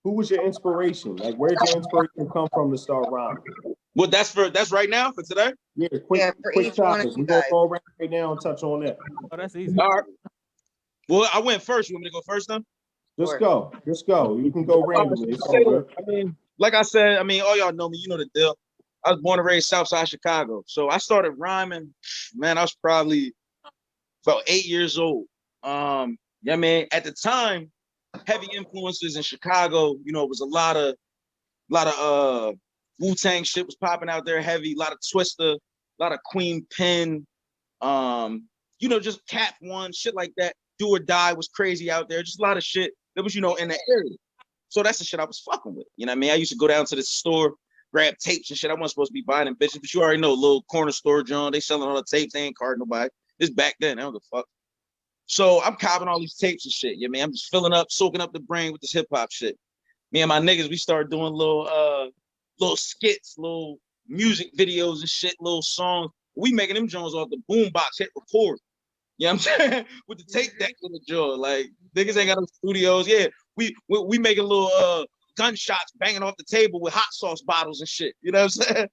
who was your inspiration? Like, where'd your inspiration come from to start rhyming? Well, that's right now for today. Yeah, quick topics. We're gonna go around right now and touch on that. Oh, that's easy. All right. Well, I went first. You want me to go first then? Just go. You can go randomly. It's all good. I mean, like I said, all y'all know me. You know the deal. I was born and raised Southside Chicago. So I started rhyming, man, I was probably about 8 years old. At the time, heavy influences in Chicago, it was a lot of Wu-Tang shit was popping out there heavy, a lot of Twista, a lot of Queen Pen, just Cap One, shit like that. Do or Die was crazy out there. Just a lot of shit that was, in the area. So that's the shit I was fucking with. I used to go down to the store, grab tapes and shit. I wasn't supposed to be buying them bitches, but you already know, little corner store, John. They selling all the tapes. They ain't carding nobody. This back then. I don't give a fuck. So I'm copping all these tapes and shit. I'm just filling up, soaking up the brain with this hip hop shit. Me and my niggas, we started doing little skits, little music videos and shit, little songs. We making them Jones off the boombox, hit record. You know what I'm saying? With the tape deck in the jaw. Like, niggas ain't got no studios. Yeah, we making little gunshots banging off the table with hot sauce bottles and shit. You know what I'm saying?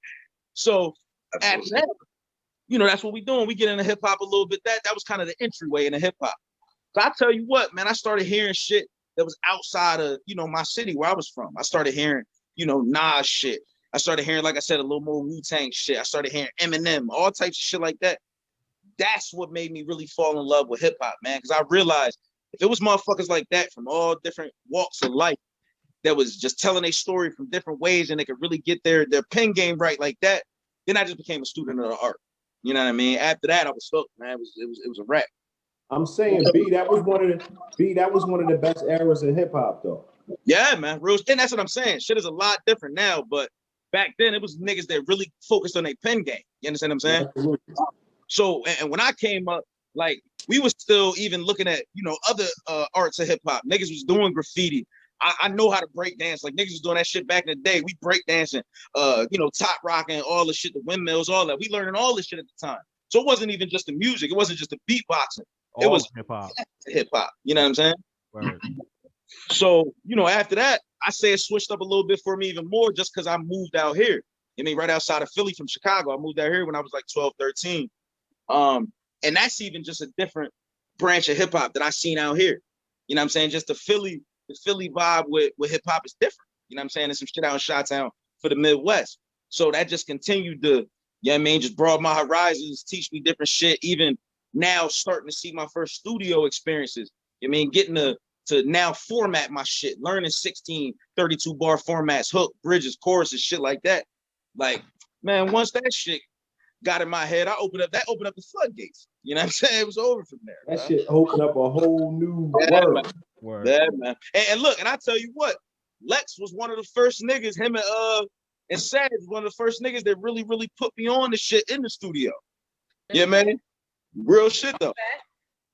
So after that, that's what we doing. We get into hip hop a little bit. That was kind of the entryway into hip hop. So I tell you what, man, I started hearing shit that was outside of, my city where I was from. I started hearing, Nas shit. I started hearing, like I said, a little more Wu-Tang shit. I started hearing Eminem, all types of shit like that. That's what made me really fall in love with hip hop, man. Because I realized if it was motherfuckers like that from all different walks of life that was just telling a story from different ways and they could really get their pen game right like that, then I just became a student of the art. You know what I mean? After that, I was hooked, man. It was a wrap. I'm saying, B, that was one of the best eras of hip hop, though. Yeah, man. Real, and that's what I'm saying. Shit is a lot different now, but back then it was niggas that really focused on their pen game. You understand what I'm saying? Absolutely. So, and when I came up, like, we was still even looking at, other arts of hip hop. Niggas was doing graffiti. I know how to break dance. Like, niggas was doing that shit back in the day. We break dancing, top rocking, all the shit, the windmills, all that. We learning all this shit at the time. So it wasn't even just the music. It wasn't just the beatboxing. It was hip hop. Hip hop. You know what I'm saying? Right. So, after that, I say it switched up a little bit for me even more just because I moved out here. Right outside of Philly from Chicago. I moved out here when I was like 12, 13. And that's even just a different branch of hip hop that I seen out here. You know what I'm saying? Just the Philly vibe with hip hop is different. You know what I'm saying? There's some shit out in Chi-Town for the Midwest. So that just continued to, just broaden my horizons, teach me different shit. Even now starting to see my first studio experiences. Getting to now format my shit, learning 16, 32 bar formats, hook, bridges, choruses, shit like that. Like, man, once that shit got in my head, that opened up the floodgates. You know what I'm saying? It was over from there. That shit opened up a whole new world. Yeah, man. And look, and I tell you what, Lex was one of the first niggas, him and Sag was one of the first niggas that really, really put me on the shit in the studio. Yeah, man. Real shit though.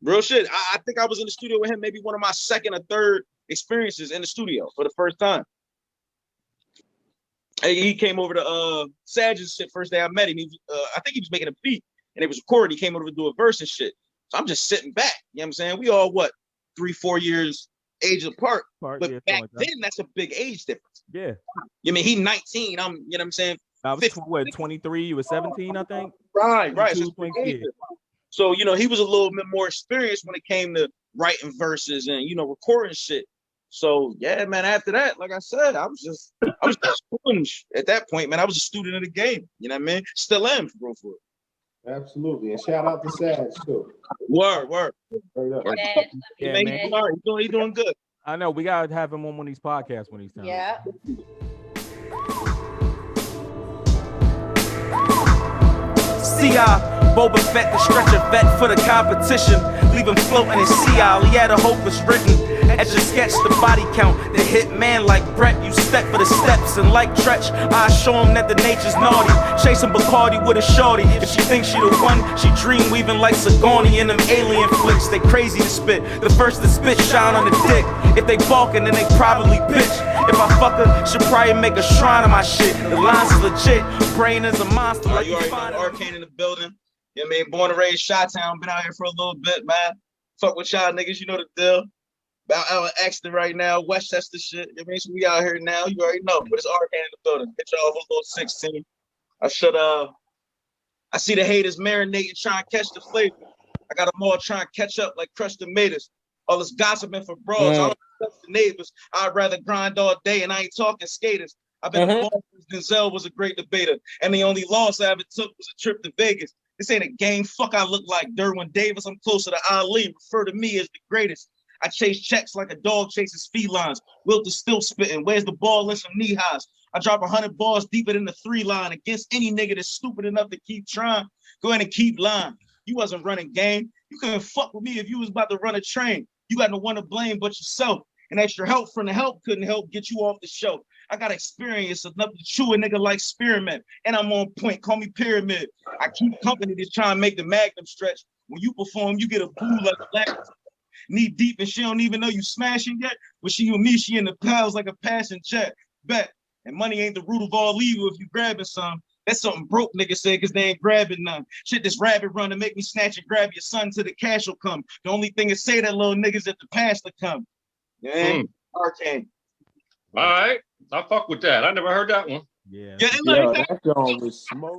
Real shit. I think I was in the studio with him, maybe one of my second or third experiences in the studio for the first time. He came over to Sag's shit first day I met him. I think he was making a beat and it was recorded. He came over to do a verse and shit. So I'm just sitting back. You know what I'm saying? We all 3-4 years age apart. But back then, that's a big age difference. Yeah. He 19. I'm, you know what I'm saying? I was 23, you were 17, I think. Right. So, he was a little bit more experienced when it came to writing verses and, recording shit. So, yeah, man, after that, like I said, I was just at that point, man, I was a student of the game. You know what I mean? Still am, for real. Absolutely. And shout out to Sag, too. Word. Yeah, man, man. He's doing good. I know. We got to have him on one of these podcasts when he's done. Yeah. C.I. Boba Fett, the stretcher vet for the competition. Leave him floating in sea isle. He had a hope was written. Etch a sketch, the body count. The hit man like Brett. You step for the steps. And like Tretch, I show him that the nature's naughty. Chasing Bacardi with a shorty. If she thinks she the one, she dream weaving like Sigourney in them alien flicks. They crazy to spit. The first to spit shine on the dick. If they balking, then they probably bitch. If I fuck her, she'll probably make a shrine of my shit. The line's legit. Brain is a monster. Like you already know, Arcane in the building. You know what I mean? Born and raised Chi-Town. Been out here for a little bit, man. Fuck with y'all niggas. You know the deal. out Exton right now, Westchester shit. I mean, so we out here now. You already know, but it's Arcane in the building. Get y'all off a little 16. I see the haters marinating, trying to catch the flavor. I got them all trying to catch up like crushed tomatoes. All this gossiping for bros. I don't trust the neighbors. I'd rather grind all day, and I ain't talking skaters. I've been a ball since Denzel was a great debater, and the only loss I ever took was a trip to Vegas. This ain't a game. Fuck, I look like Derwin Davis. I'm closer to Ali. Refer to me as the greatest. I chase checks like a dog chases felines. Wilt is still spitting. Where's the ball in some knee highs? I drop 100 balls deeper than the 3 line against any nigga that's stupid enough to keep trying. Go ahead and keep lying. You wasn't running game. You couldn't fuck with me if you was about to run a train. You got no one to blame but yourself. And extra help from the help couldn't help get you off the show. I got experience enough to chew a nigga like spearmint. And I'm on point. Call me Pyramid. I keep company that's trying to make the magnum stretch. When you perform, you get a boo like black. Knee deep and she don't even know you smashing yet. But she and me, she in the piles like a passing jet. Bet. And money ain't the root of all evil if you grabbing some. That's something broke niggas say because they ain't grabbing none. Shit, this rabbit run to make me snatch and grab your son till the cash will come. The only thing to say that little niggas at the pastor come. Yeah, Arcane. All right. I fuck with that. I never heard that one. Yeah. Yeah, Yo, that song was smoke.